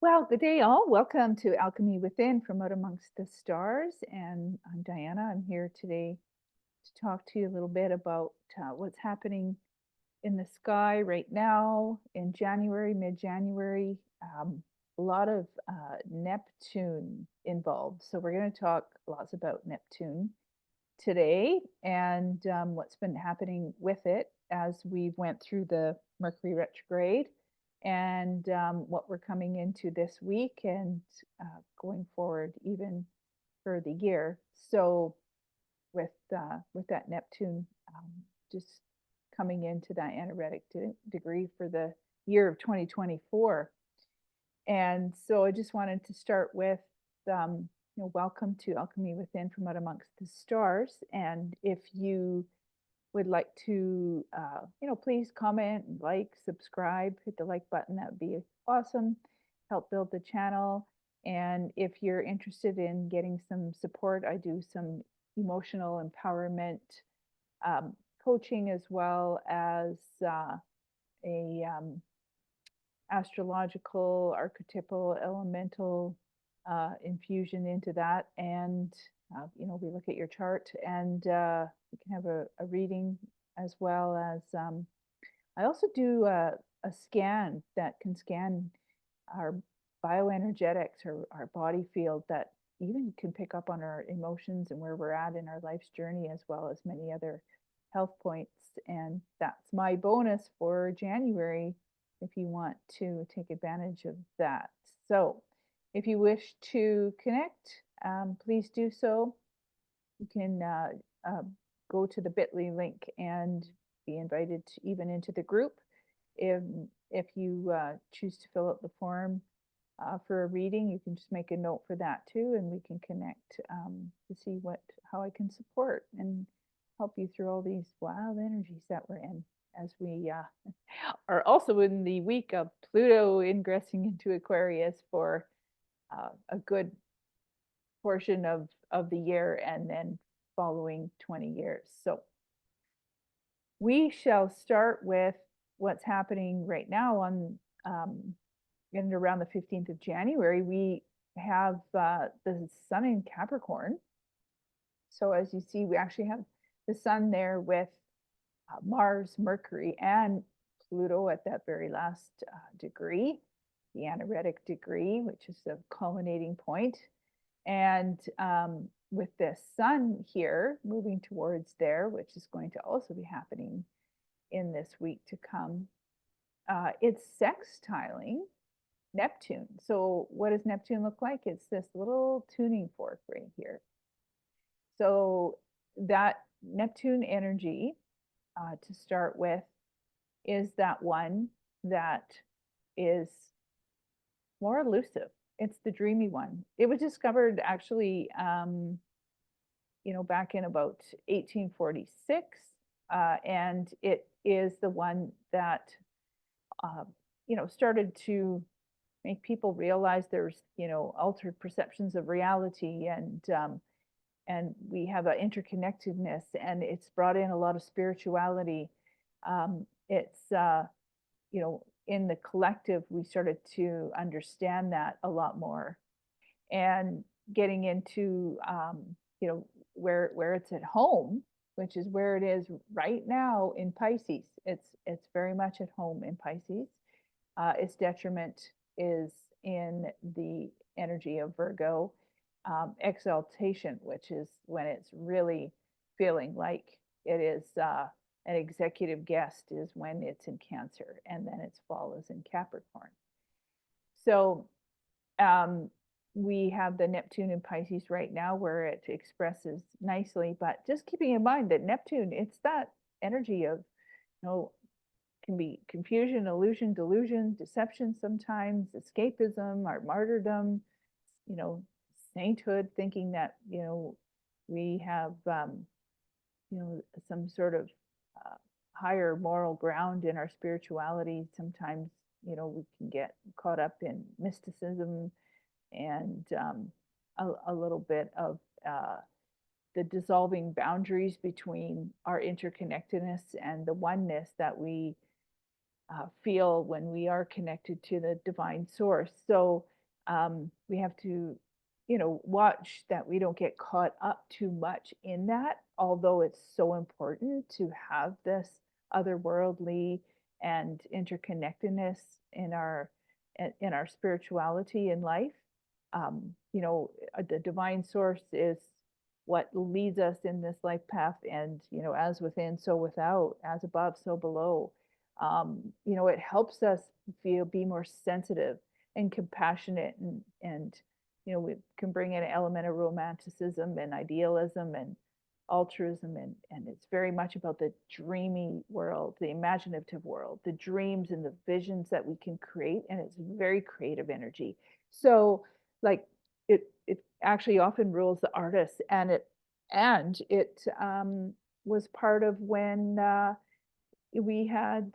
Well, good day, all. Welcome to Alchemy Within from Out Amongst the Stars. And I'm Diana. I'm here today to talk to you a little bit about what's happening in the sky right now in January, mid January. A lot of Neptune involved. So, we're going to talk lots about Neptune today and what's been happening with it as we went through the Mercury retrograde and what we're coming into this week and going forward even for the year. So with that Neptune just coming into that anaretic degree for the year of 2024. And so I just wanted to start with welcome to Alchemy Within from Out Amongst the Stars. And if you would like to, please comment, like, subscribe, hit the like button. That would be awesome. Help build the channel. And if you're interested in getting some support, I do some emotional empowerment coaching as well as a astrological, archetypal, elemental infusion into that. And, we look at your chart and we can have a reading as well as I also do a scan that can scan our bioenergetics or our body field that even can pick up on our emotions and where we're at in our life's journey, as well as many other health points. And that's my bonus for January if you want to take advantage of that. So if you wish to connect, please do so. You can go to the bit.ly link and be invited even into the group. If you choose to fill out the form for a reading, you can just make a note for that too, and we can connect to see how I can support and help you through all these wild energies that we're in as we are also in the week of Pluto ingressing into Aquarius for a good portion of the year and then following 20 years. So we shall start with what's happening right now on and around the 15th of January. We have the sun in Capricorn. So as you see, we actually have the sun there with Mars, Mercury, and Pluto at that very last degree, the anaretic degree, which is the culminating point. And with this sun here moving towards there, which is going to also be happening in this week to come, it's sextiling Neptune. So what does Neptune look like? It's this little tuning fork right here. So that Neptune energy, to start with, is that one that is more elusive. It's the dreamy one. It was discovered actually, back in about 1846, and it is the one that, started to make people realize there's, altered perceptions of reality, and we have an interconnectedness, and it's brought in a lot of spirituality. It's in the collective, we started to understand that a lot more, and getting into where it's at home, which is where it is right now in Pisces. It's very much at home in Pisces. Its detriment is in the energy of Virgo. Exaltation, which is when it's really feeling like it is an executive guest, is when it's in Cancer, and then its fall is in Capricorn. So we have the Neptune in Pisces right now where it expresses nicely, but just keeping in mind that Neptune, it's that energy of, can be confusion, illusion, delusion, deception sometimes, escapism, or martyrdom, sainthood, thinking that, we have, some sort of higher moral ground in our spirituality. Sometimes, we can get caught up in mysticism and a little bit of the dissolving boundaries between our interconnectedness and the oneness that we feel when we are connected to the divine source. So We have to, you know, watch that we don't get caught up too much in that, although it's so important to have this otherworldly and interconnectedness in our spirituality in life. You know, the divine source is what leads us in this life path, and you know, as within, so without, as above, so below. You know, it helps us be more sensitive and compassionate, and you know, we can bring in an element of romanticism and idealism and altruism, and it's very much about the dreamy world, the imaginative world, the dreams and the visions that we can create, and it's very creative energy. So like it actually often rules the artist, and it was part of when we had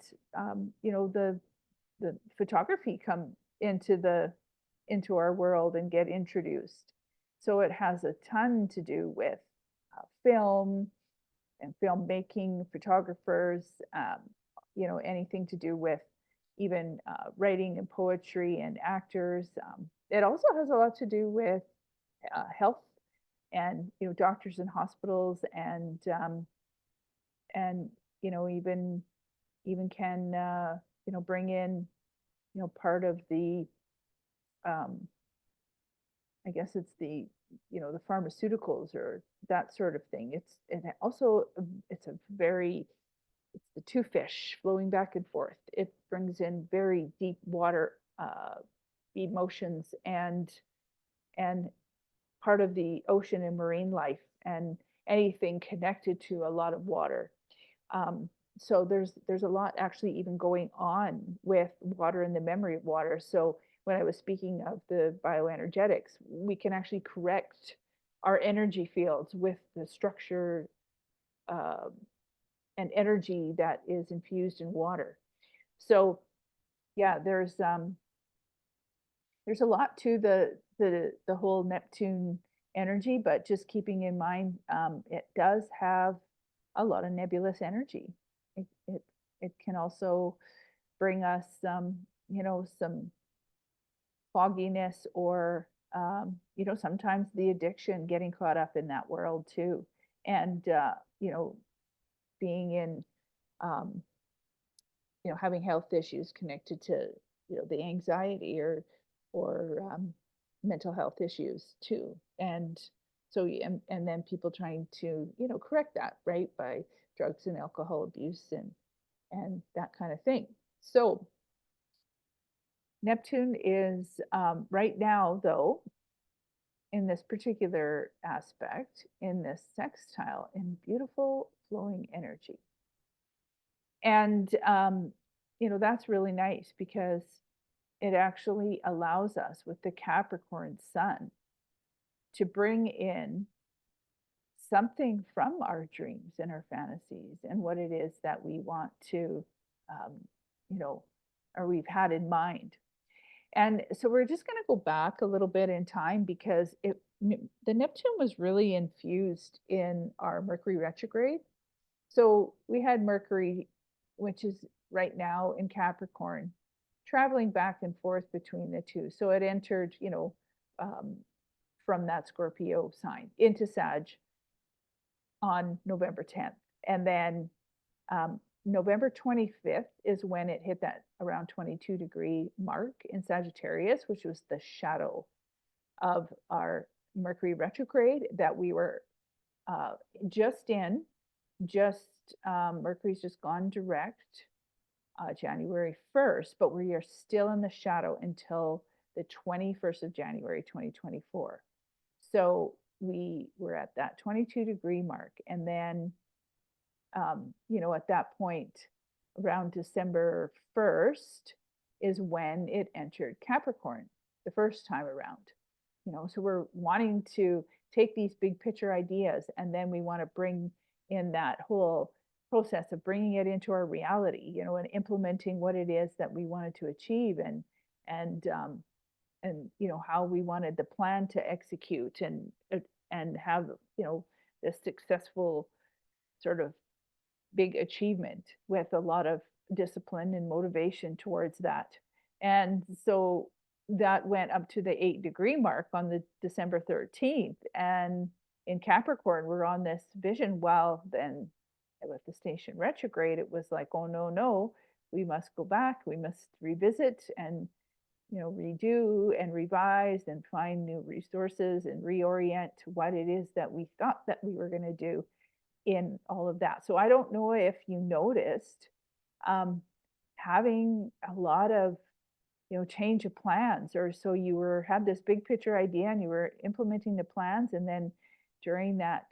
you know, the photography come into our world and get introduced. So it has a ton to do with film and filmmaking, photographers, you know, anything to do with even writing and poetry and actors. It also has a lot to do with health and, you know, doctors and hospitals, and you know, even can you know, bring in, you know, part of the um, I guess it's the, you know, the pharmaceuticals or that sort of thing. It also it's a very, it's the two fish flowing back and forth. It brings in very deep water emotions and part of the ocean and marine life and anything connected to a lot of water. Um, so there's a lot actually even going on with water and the memory of water. So when I was speaking of the bioenergetics, we can actually correct our energy fields with the structure uh, and energy that is infused in water. So yeah, there's a lot to the whole Neptune energy, but just keeping in mind, it does have a lot of nebulous energy. It can also bring us some, you know, some fogginess or, you know, sometimes the addiction, getting caught up in that world too, and you know, being in, um, you know, having health issues connected to, you know, the anxiety or mental health issues too. And so and then people trying to, you know, correct that, right, by drugs and alcohol abuse and that kind of thing. So Neptune is right now, though, in this particular aspect, in this sextile, in beautiful flowing energy. And you know, that's really nice because it actually allows us with the Capricorn sun to bring in something from our dreams and our fantasies and what it is that we want to, um, you know, or we've had in mind. And so we're just going to go back a little bit in time because the Neptune was really infused in our Mercury retrograde. So we had Mercury, which is right now in Capricorn, traveling back and forth between the two. So it entered, you know, um, from that Scorpio sign into Sag on November 10th. And then November 25th is when it hit that around 22-degree mark in Sagittarius, which was the shadow of our Mercury retrograde that we were just in. Mercury's just gone direct January 1st, but we are still in the shadow until the 21st of January 2024. So we were at that 22-degree mark. And then, you know, at that point, around December 1st is when it entered Capricorn the first time around. You know, so we're wanting to take these big picture ideas and then we want to bring in that whole process of bringing it into our reality, you know, and implementing what it is that we wanted to achieve and and you know, how we wanted the plan to execute and have, you know, this successful sort of big achievement with a lot of discipline and motivation towards that. And so that went up to the 8-degree mark on the December 13th. And in Capricorn, we're on this vision. Well, then with the station retrograde, it was like, oh, no, no, we must go back. We must revisit and, redo and revise and find new resources and reorient what it is that we thought that we were going to do in all of that. So I don't know if you noticed having a lot of change of plans, or so you had this big picture idea and you were implementing the plans, and then during that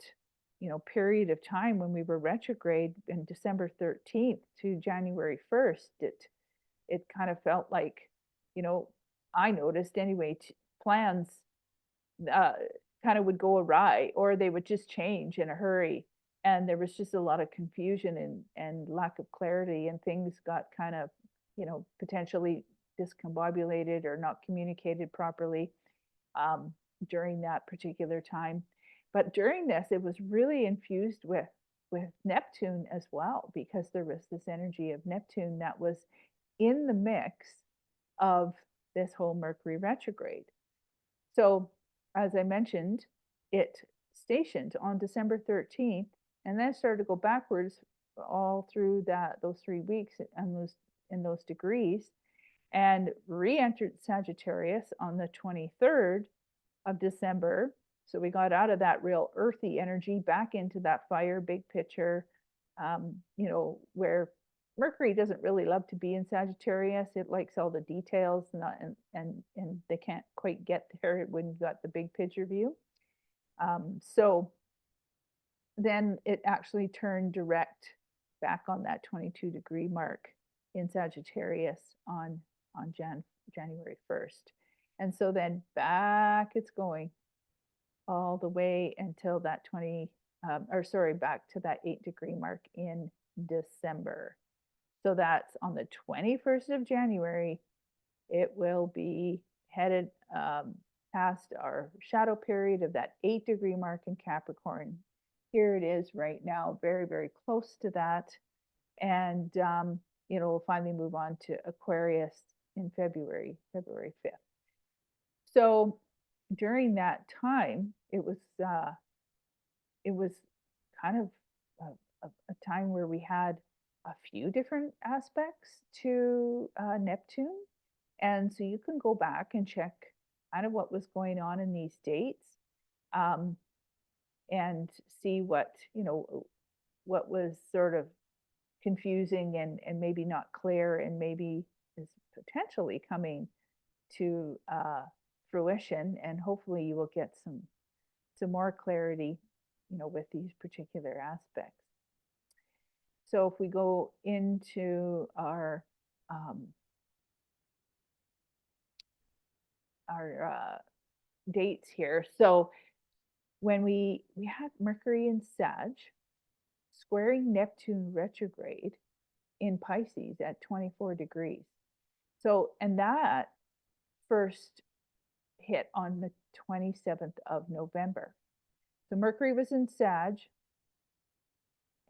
period of time when we were retrograde in December 13th to January 1st, it kind of felt like, I noticed anyway, plans uh, kind of would go awry, or they would just change in a hurry, and there was just a lot of confusion and lack of clarity, and things got kind of potentially discombobulated or not communicated properly um, during that particular time. But during this, it was really infused with Neptune as well, because there was this energy of Neptune that was in the mix of this whole Mercury retrograde. So, as I mentioned, it stationed on December 13th, and then started to go backwards all through those 3 weeks and those degrees, and re-entered Sagittarius on the 23rd of December. So we got out of that real earthy energy back into that fire, big picture, where Mercury doesn't really love to be in Sagittarius. It likes all the details, and they can't quite get there when you've got the big picture view. So then it actually turned direct back on that 22-degree mark in Sagittarius on January 1st. And so then back it's going all the way until that back to that 8-degree mark in December. So that's on the 21st of January, it will be headed past our shadow period of that 8-degree mark in Capricorn. Here it is right now, very, very close to that. And, we'll finally move on to Aquarius in February 5th. So during that time, it was kind of a time where we had a few different aspects to Neptune. And so you can go back and check kind of what was going on in these dates, and see what was sort of confusing and maybe not clear, and maybe is potentially coming to fruition, and hopefully you will get some more clarity with these particular aspects. So if we go into our dates here, so when we had Mercury in Sag squaring Neptune retrograde in Pisces at 24 degrees. So, and that first hit on the 27th of November. So Mercury was in Sag,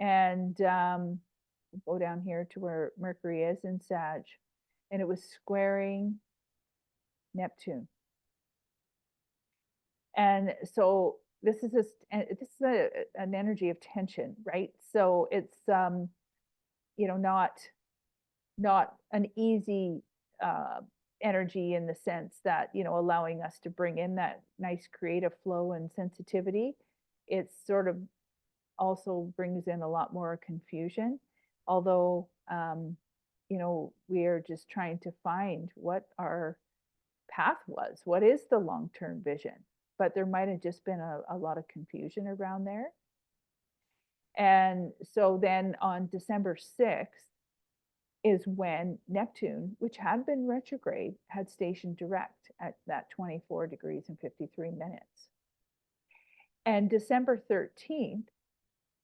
and go down here to where Mercury is in Sag, and it was squaring Neptune. And so this is an energy of tension, right? So it's not an easy energy, in the sense that allowing us to bring in that nice creative flow and sensitivity. It sort of also brings in a lot more confusion, although we are just trying to find what our path was, what is the long-term vision. But there might have just been a lot of confusion around there. And so then on December 6th is when Neptune, which had been retrograde, had stationed direct at that 24 degrees and 53 minutes. And December 13th,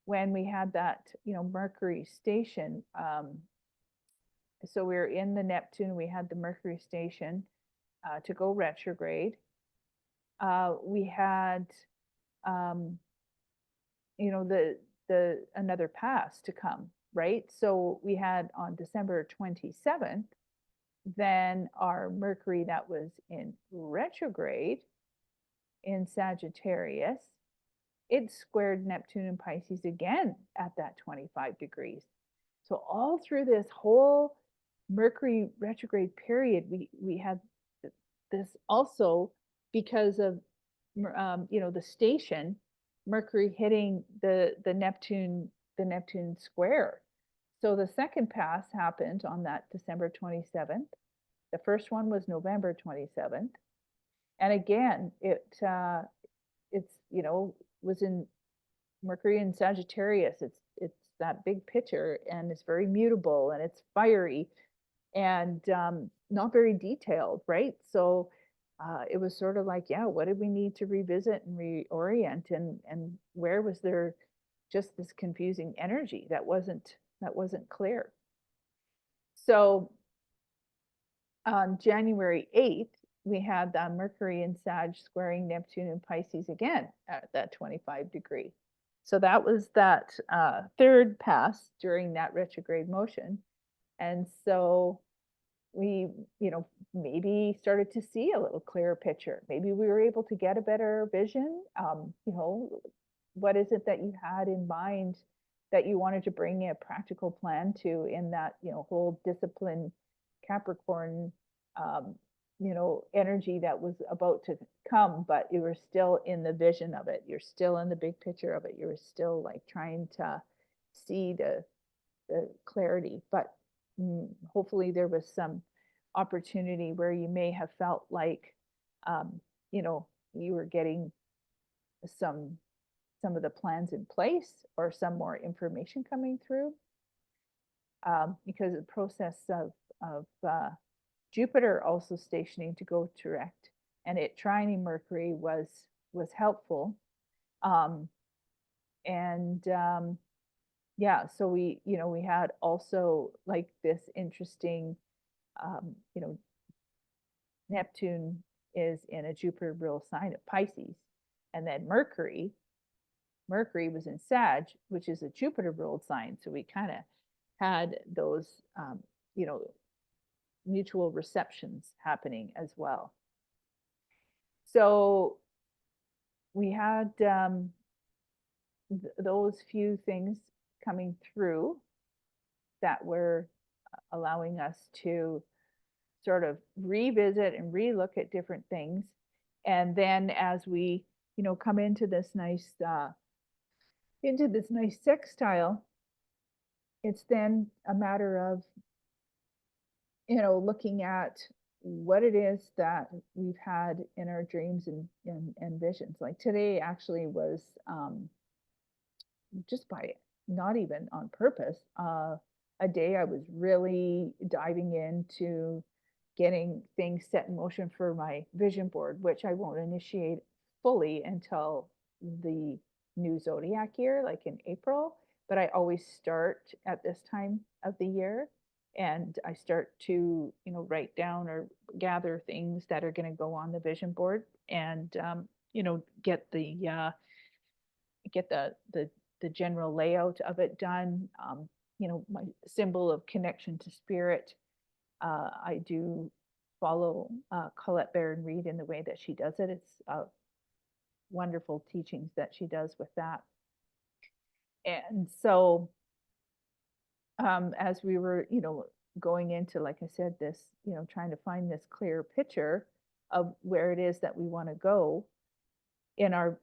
when we had that, Mercury station, so we were in the Neptune, we had the Mercury station to go retrograde. We had, another pass to come, right? So we had on December 27th, then our Mercury that was in retrograde in Sagittarius, it squared Neptune and Pisces again at that 25 degrees. So all through this whole Mercury retrograde period, we had this also because of the station Mercury hitting the Neptune square. So the second pass happened on that December 27th. The first one was November 27th, and again it's was in Mercury in Sagittarius. It's that big picture, and it's very mutable, and it's fiery, and not very detailed, right? So it was sort of like, yeah, what did we need to revisit and reorient, and where was there just this confusing energy that wasn't clear? So on January 8th, we had Mercury in Sag squaring Neptune and Pisces again at that 25 degree. So that was that third pass during that retrograde motion. And so we, maybe started to see a little clearer picture. Maybe we were able to get a better vision. What is it that you had in mind that you wanted to bring a practical plan to in that, whole discipline Capricorn, energy that was about to come, but you were still in the vision of it. You're still in the big picture of it. You were still like trying to see the clarity, but hopefully there was some opportunity where you may have felt like, you were getting some of the plans in place or some more information coming through, because the process of Jupiter also stationing to go direct and it trining Mercury was helpful. And yeah, so we had also like this interesting, Neptune is in a Jupiter ruled sign of Pisces, and then Mercury was in Sag, which is a Jupiter ruled sign. So we kind of had those, mutual receptions happening as well. So we had those few things coming through that were allowing us to sort of revisit and relook at different things. And then as we, come into this nice sextile, it's then a matter of, looking at what it is that we've had in our dreams and visions. Like today actually was just by not even on purpose, a day I was really diving into getting things set in motion for my vision board, which I won't initiate fully until the new zodiac year, like in April. But I always start at this time of the year, and I start to, write down or gather things that are going to go on the vision board, and get the general layout of it done. My symbol of connection to spirit. I do follow Colette Baron Reed in the way that she does it. It's wonderful teachings that she does with that. And so as we were, going into, like I said, this, trying to find this clear picture of where it is that we want to go in our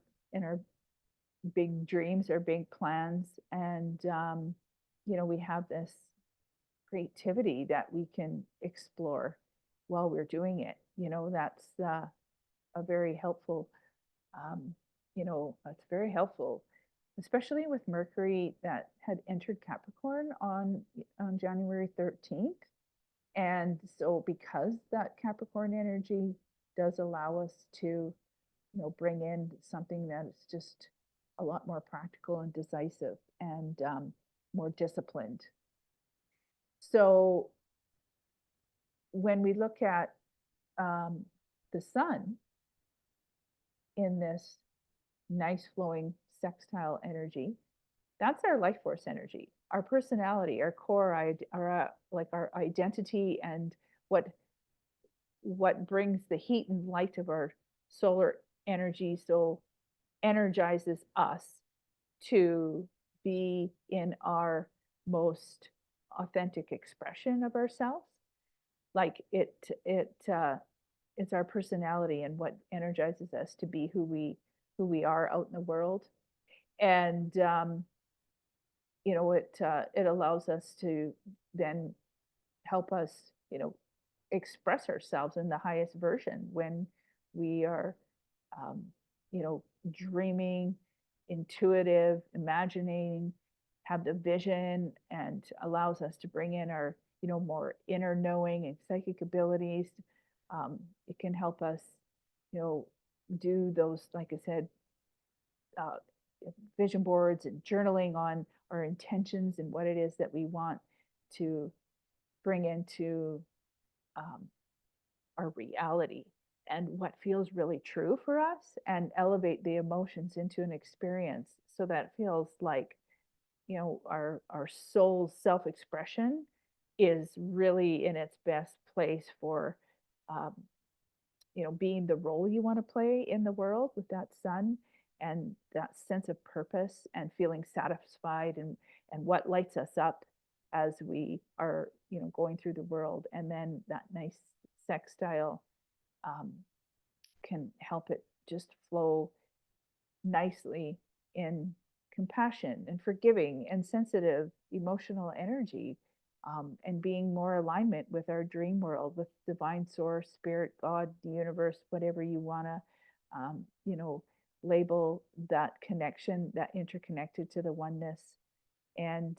big dreams or big plans. And, we have this creativity that we can explore while we're doing it. That's a very helpful, it's very helpful, especially with Mercury that had entered Capricorn on January 13th. And so because that Capricorn energy does allow us to, bring in something that is just a lot more practical and decisive and more disciplined. So when we look at the sun in this nice flowing sextile energy, that's our life force energy, our personality, our core, our like our identity and what brings the heat and light of our solar energy so energizes us to be in our most authentic expression of ourselves. Like it's our personality and what energizes us to be who we are out in the world. And it allows us to then help us, express ourselves in the highest version when we are, um, dreaming, intuitive, imagining, have the vision, and allows us to bring in our, more inner knowing and psychic abilities. It can help us, you know, do those, like I said, uh, vision boards and journaling on our intentions and what it is that we want to bring into um, our reality and what feels really true for us, and elevate the emotions into an experience so that it feels like, our soul's self-expression is really in its best place for um, being the role you want to play in the world with that sun, and that sense of purpose and feeling satisfied, and what lights us up as we are, going through the world. And then that nice sextile um, can help it just flow nicely in compassion and forgiving and sensitive emotional energy, and being more alignment with our dream world, with divine source, spirit, God, the universe, whatever you want to, um, you know, label that connection, that interconnected to the oneness, and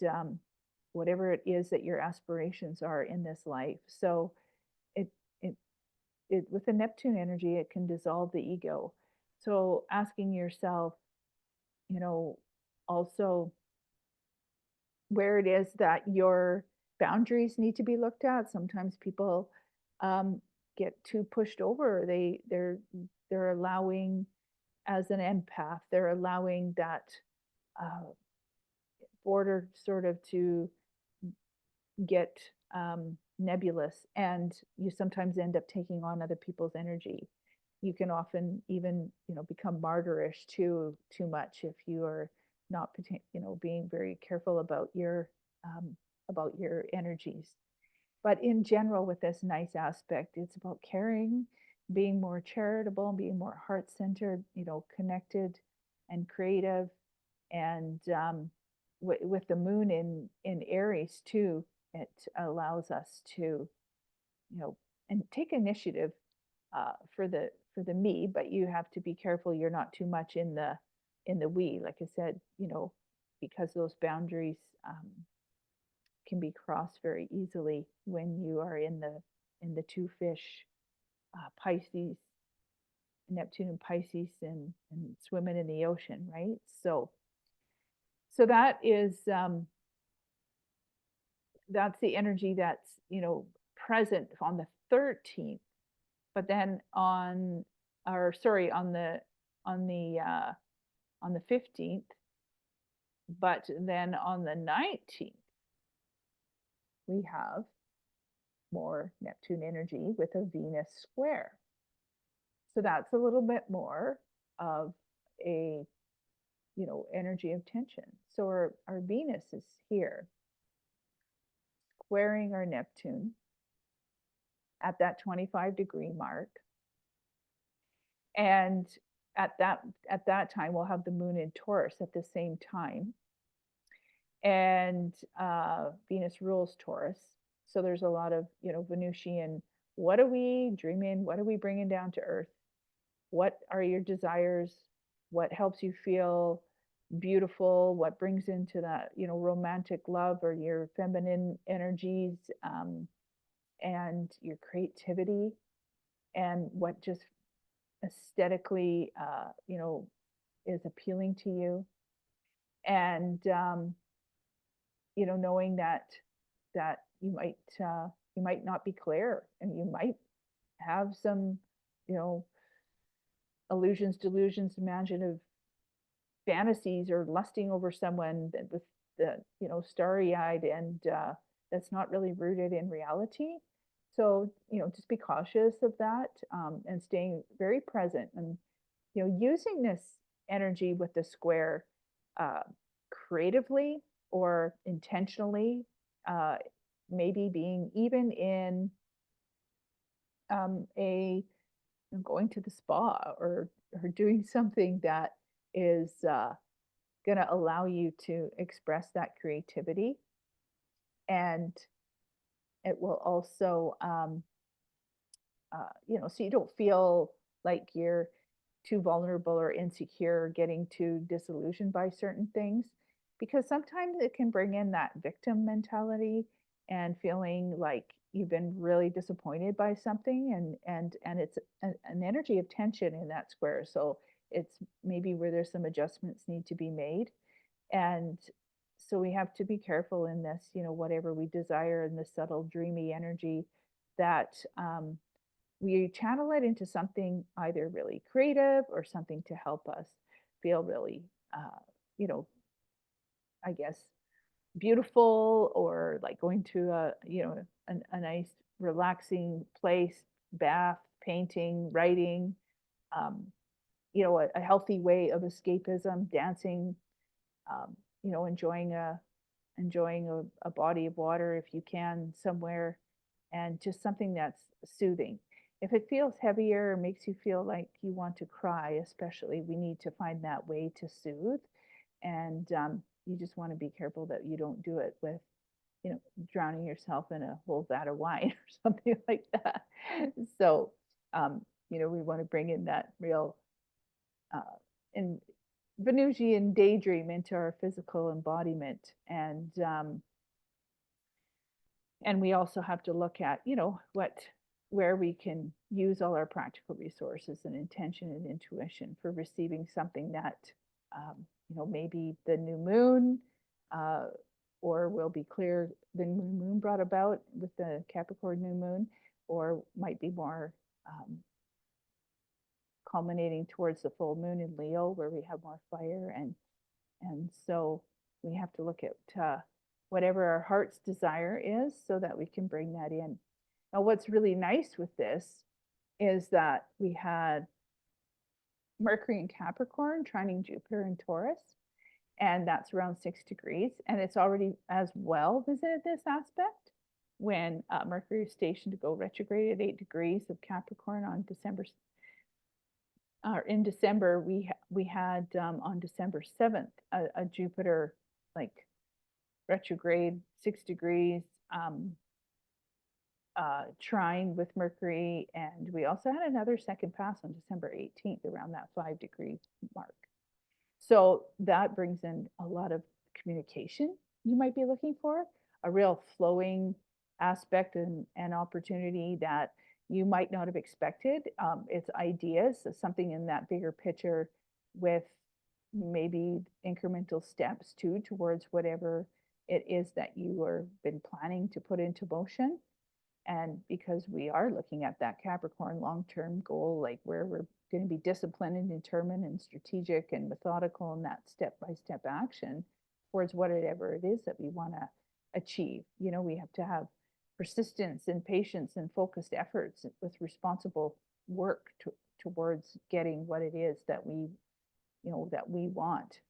whatever it is that your aspirations are in this life. So it, it, with the Neptune energy, it can dissolve the ego. So asking yourself, you know, also where it is that your boundaries need to be looked at. Sometimes people get too pushed over. They're allowing, as an empath, they're allowing that uh, border sort of to get nebulous, and you sometimes end up taking on other people's energy. You can often even, become martyrish too much if you are not, being very careful about your energies. But in general, with this nice aspect, it's about caring, being more charitable, being more heart centered, connected and creative. And with the moon in Aries too, it allows us to, and take initiative for the me, but you have to be careful you're not too much in the we. Like I said, because those boundaries can be crossed very easily when you are in the two fish, Pisces, Neptune and Pisces, and swimming in the ocean, right? So that is that's the energy that's, present on the 13th. But then on the 15th, but then on the 19th, we have more Neptune energy with a Venus square. So that's a little bit more of a, energy of tension. So our Venus is here, squaring our Neptune at that 25-degree mark. And at that time, we'll have the moon in Taurus at the same time. And Venus rules Taurus. So there's a lot of, Venusian, what are we dreaming? What are we bringing down to earth? What are your desires? What helps you feel beautiful? What brings into that, romantic love, or your feminine energies, and your creativity, and what just aesthetically, is appealing to you. And, knowing that you might not be clear, and you might have some, illusions, delusions, imaginative fantasies, or lusting over someone that with the, starry eyed, and that's not really rooted in reality. So, just be cautious of that, and staying very present and, using this energy with the square uh, creatively or intentionally, uh, maybe being even in a going to the spa or doing something that is going to allow you to express that creativity, and it will also so you don't feel like you're too vulnerable or insecure or getting too disillusioned by certain things, because sometimes it can bring in that victim mentality and feeling like you've been really disappointed by something, and it's an energy of tension in that square. So it's maybe where there's some adjustments need to be made. And so we have to be careful in this, whatever we desire in this subtle dreamy energy, that we channel it into something either really creative or something to help us feel really, you know, I guess, beautiful, or like going to a nice relaxing place, bath, painting, writing, um, a healthy way of escapism, dancing, um, enjoying a body of water if you can somewhere, and just something that's soothing. If it feels heavier or makes you feel like you want to cry, especially, we need to find that way to soothe. And you just want to be careful that you don't do it with, drowning yourself in a whole vat of wine or something like that. So, we want to bring in that real uh, in Venusian daydream into our physical embodiment. And we also have to look at, where we can use all our practical resources and intention and intuition for receiving something that, maybe the new moon, uh, or will be clear, the new moon brought about with the Capricorn new moon, or might be more culminating towards the full moon in Leo, where we have more fire. And so we have to look at whatever our heart's desire is so that we can bring that in. Now, what's really nice with this is that we had Mercury in Capricorn trining Jupiter in Taurus, and that's around 6 degrees. And it's already as well visited this aspect when Mercury is stationed to go retrograde at 8 degrees of Capricorn on December. In December, we had on December 7th a Jupiter like retrograde 6 degrees, trine with Mercury, and we also had another second pass on December 18th around that 5 degree mark. So that brings in a lot of communication you might be looking for, a real flowing aspect and opportunity that you might not have expected. It's ideas, so something in that bigger picture with maybe incremental steps too towards whatever it is that you are been planning to put into motion. And because we are looking at that Capricorn long-term goal, like where we're going to be disciplined and determined and strategic and methodical in that step-by-step action towards whatever it is that we want to achieve. We have to have persistence and patience and focused efforts with responsible work towards getting what it is that we want,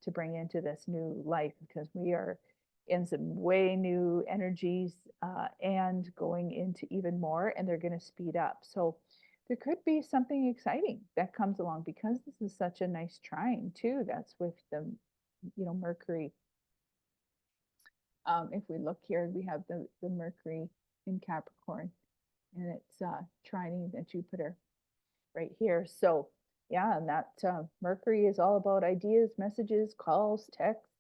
to bring into this new life, because we are in some way new energies, and going into even more, and they're going to speed up. So there could be something exciting that comes along, because this is such a nice trine too. That's with the, Mercury. If we look here, we have the Mercury in Capricorn, and it's trining the Jupiter right here. So yeah, and that Mercury is all about ideas, messages, calls, texts,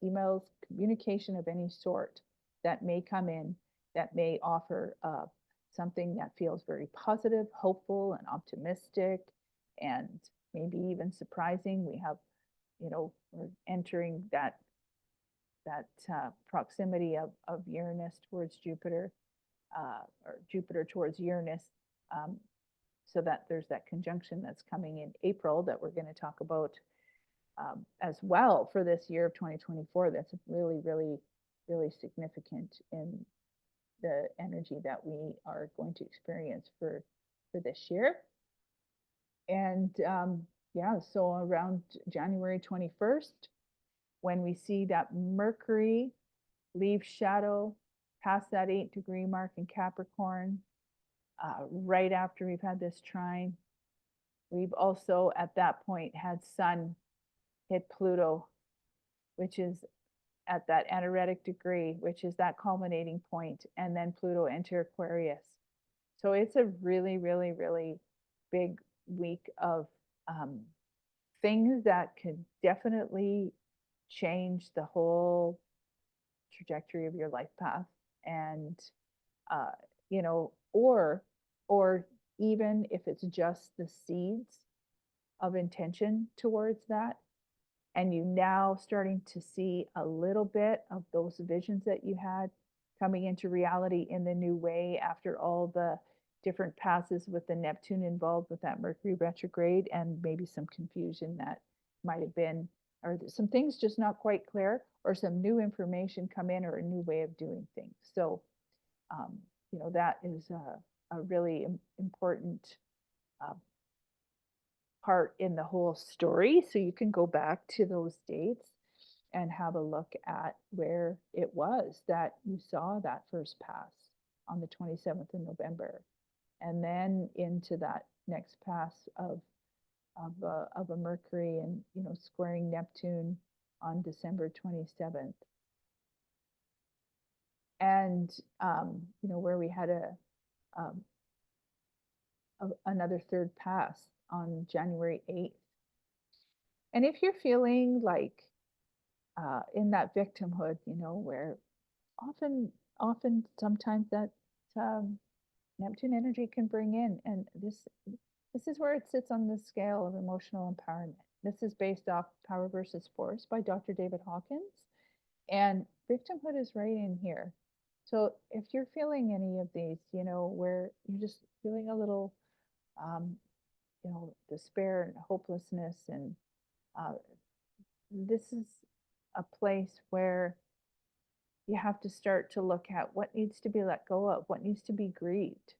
emails, communication of any sort that may come in, that may offer something that feels very positive, hopeful, and optimistic, and maybe even surprising. We have, we're entering that proximity of Uranus towards Jupiter, or Jupiter towards Uranus. So that there's that conjunction that's coming in April that we're going to talk about as well for this year of 2024. That's really, really, really significant in the energy that we are going to experience for this year. And yeah, so around January 21st, when we see that Mercury leave shadow past that 8-degree mark in Capricorn, right after we've had this trine, we've also at that point had Sun hit Pluto, which is at that anaretic degree, which is that culminating point, and then Pluto enter Aquarius. So it's a really, really, really big week of things that could definitely change the whole trajectory of your life path. And you know, or even if it's just the seeds of intention towards that, and you now starting to see a little bit of those visions that you had coming into reality in the new way after all the different passes with the Neptune involved with that Mercury retrograde, and maybe some confusion that might have been, or some things just not quite clear, or some new information come in, or a new way of doing things. So you know, that is a really important part in the whole story. So you can go back to those dates and have a look at where it was that you saw that first pass on the 27th of November, and then into that next pass of a Mercury, and you know, squaring Neptune on December 27th. And you know, where we had another third pass on January 8th. And if you're feeling like in that victimhood, you know, where sometimes that Neptune energy can bring in, and this is where it sits on the scale of emotional empowerment. This is based off Power versus Force by Dr. David Hawkins, and victimhood is right in here. So if you're feeling any of these, you know, where you're just feeling a little you know, despair and hopelessness, and this is a place where you have to start to look at what needs to be let go of, what needs to be grieved,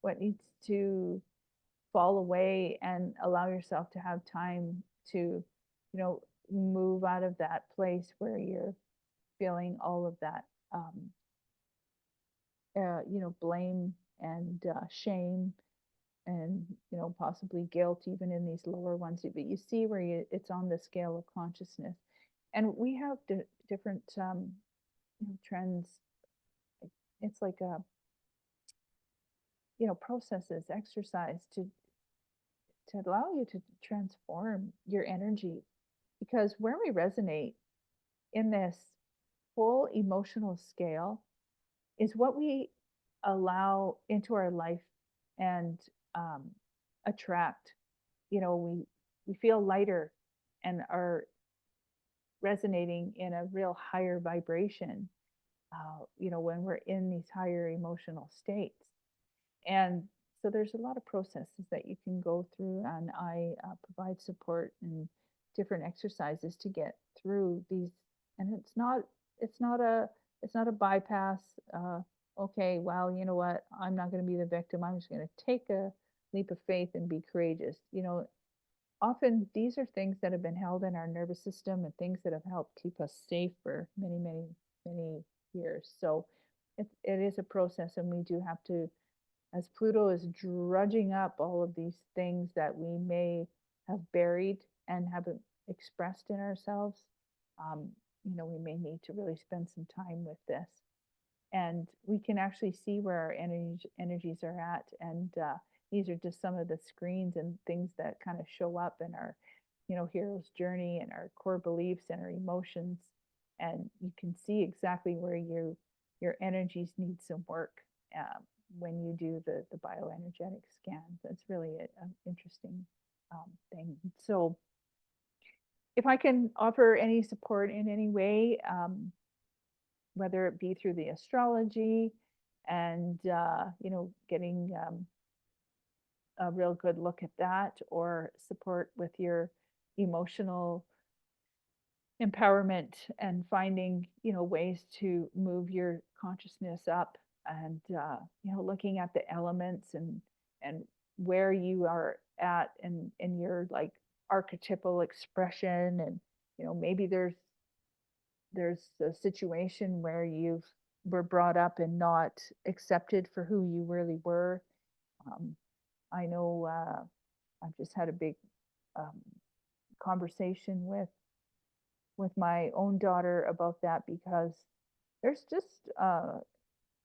what needs to fall away, and allow yourself to have time to, you know, move out of that place where you're feeling all of that, you know, blame and shame, and you know, possibly guilt, even in these lower ones. But you see where it's on the scale of consciousness, and we have different you know, trends. It's like a, you know, processes, exercise to allow you to transform your energy, because where we resonate in this whole emotional scale is what we allow into our life and attract. You know, we feel lighter and are resonating in a real higher vibration, you know, when we're in these higher emotional states. And so there's a lot of processes that you can go through, and I provide support and different exercises to get through these. And it's not a bypass. Okay, well, you know what? I'm not going to be the victim. I'm just going to take a leap of faith and be courageous. You know, often these are things that have been held in our nervous system, and things that have helped keep us safe for many, many, many years. So it is a process, and we do have to, as Pluto is drudging up all of these things that we may have buried and haven't expressed in ourselves, you know, we may need to really spend some time with this. And we can actually see where our energies are at. And these are just some of the screens and things that kind of show up in our, you know, hero's journey, and our core beliefs and our emotions. And you can see exactly where your energies need some work when you do the bioenergetic scans. That's really an interesting thing. So if I can offer any support in any way, whether it be through the astrology and you know, getting a real good look at that, or support with your emotional empowerment and finding, you know, ways to move your consciousness up and looking at the elements and where you are at in your like archetypal expression, and maybe there's a situation where you've were brought up and not accepted for who you really were. um, I know I've just had a big um, conversation with my own daughter about that, because there's just a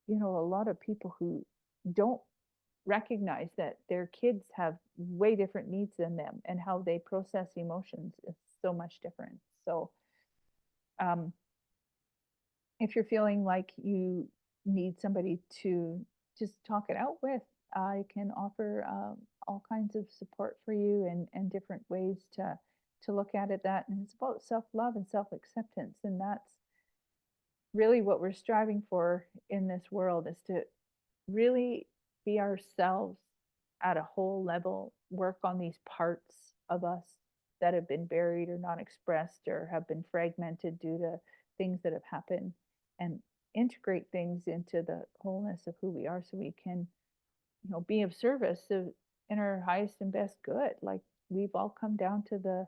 lot of people who don't recognize that their kids have way different needs than them, and how they process emotions is so much different. So um, if you're feeling like you need somebody to just talk it out with, I can offer all kinds of support for you, and different ways to look at it. That, and it's about self-love and self-acceptance, and that's really what we're striving for in this world, is to really be ourselves at a whole level, work on these parts of us that have been buried or not expressed or have been fragmented due to things that have happened, and integrate things into the wholeness of who we are, so we can be of service in our highest and best good. Like, we've all come down to the,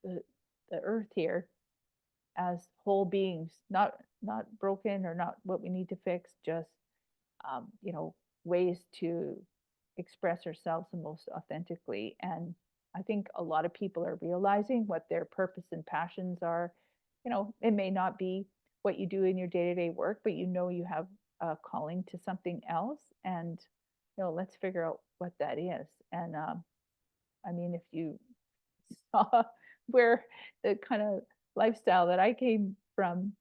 the earth here as whole beings, not broken or not what we need to fix, just ways to express ourselves the most authentically. And I think a lot of people are realizing what their purpose and passions are. It may not be what you do in your day-to-day work, but you have a calling to something else, and let's figure out what that is. And I mean, if you saw where the kind of lifestyle that I came from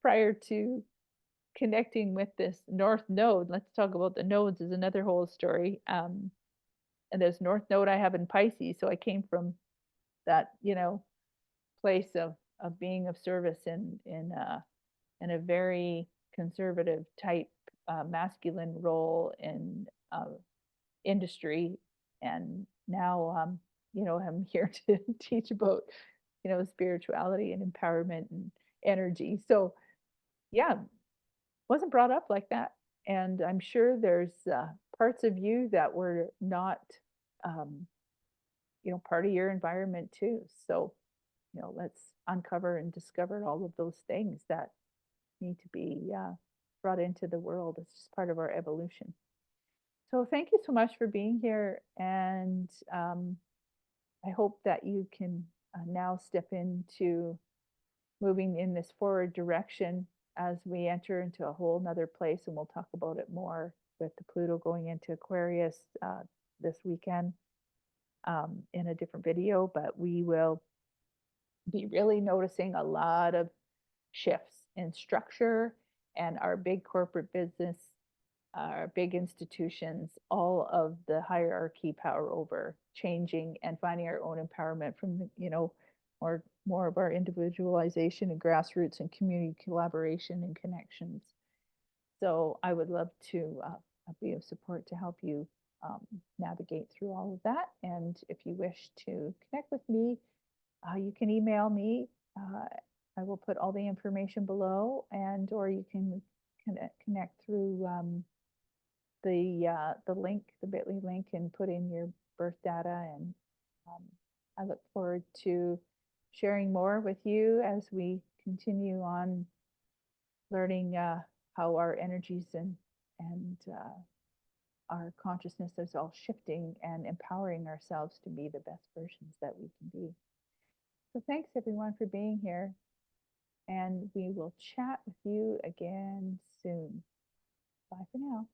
prior to connecting with this north node. Let's talk about the nodes, is another whole story. And this north node I have in Pisces, so I came from that place of being of service in a very conservative type masculine role in industry, and now I'm here to teach about spirituality and empowerment and energy. So yeah, wasn't brought up like that. And I'm sure there's parts of you that were not, um, part of your environment too. So, let's uncover and discover all of those things that need to be brought into the world. It's just part of our evolution. So thank you so much for being here. And I hope that you can now step into moving in this forward direction as we enter into a whole nother place. And we'll talk about it more with the Pluto going into Aquarius this weekend in a different video. But we will be really noticing a lot of shifts in structure, and our big corporate business, our big institutions, all of the hierarchy power over changing and finding our own empowerment from the, more of our individualization and grassroots and community collaboration and connections. So I would love to be of support to help you navigate through all of that. And if you wish to connect with me, you can email me. I will put all the information below, and or you can connect through the link, the bit.ly link, and put in your birth data. And I look forward to sharing more with you as we continue on learning how our energies and our consciousness is all shifting and empowering ourselves to be the best versions that we can be. So thanks everyone for being here, and we will chat with you again soon. Bye for now.